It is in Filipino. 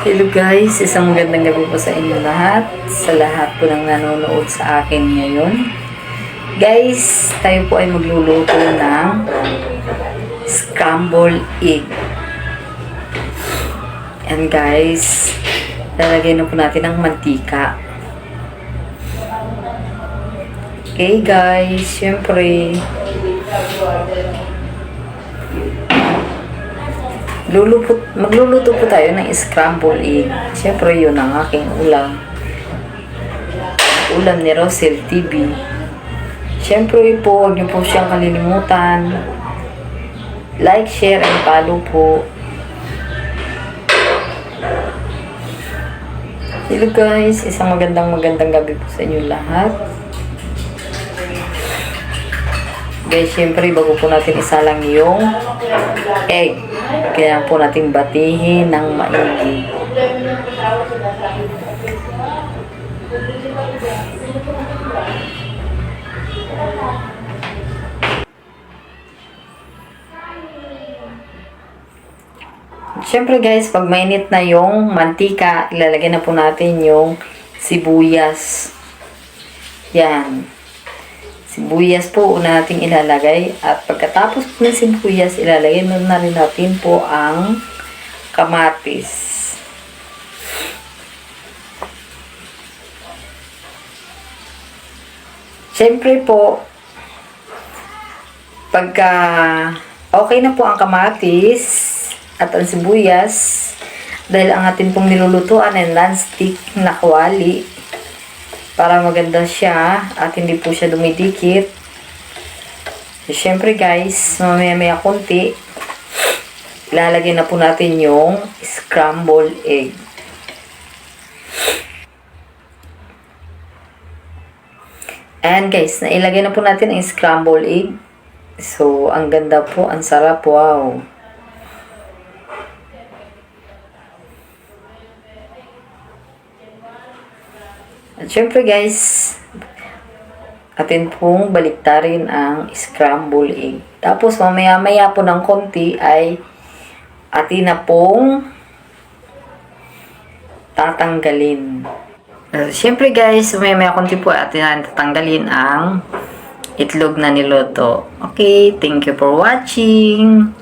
Hello guys, isang magandang gabi po sa inyo lahat. Sa lahat po ng nanonood sa akin ngayon. Guys, tayo po ay magluluto ng scrambled egg. And guys, lalagyan na po natin ng mantika. Okay guys, syempre magluluto po tayo ng scrambled egg. Siyempre, yun ang aking ulam. Ulam ni Rosel TV. Siyempre po, huwag niyo po siyang kalilimutan. Like, share, and follow po. Hello guys, isang magandang gabi po sa inyo lahat. Guys, siyempre, bago po natin isalang yung egg, kaya po natin batihin ng maigi. Siyempre guys, pag mainit na yung mantika, ilalagay na po natin yung sibuyas. Yan. Sibuyas po una natin ilalagay, at pagkatapos po ng sibuyas, ilalagay na rin natin po ang kamatis. Siyempre po, pagka okay na po ang kamatis at ang sibuyas, dahil ang atin pong nilulutuan ay non-stick na kawali, para maganda siya at hindi po siya dumidikit. So, syempre guys, mamaya konti, ilalagay na po natin yung scrambled egg. And guys, nailagay na po natin ang scrambled egg. So, ang ganda po, ang sarap, wow. At syempre guys, atin pong baliktarin ang scrambled egg. Tapos mamaya-maya po ng konti ay atin na pong tatanggalin. Syempre guys, mamaya-maya konti po atin na tatanggalin ang itlog na niluto. Okay, thank you for watching.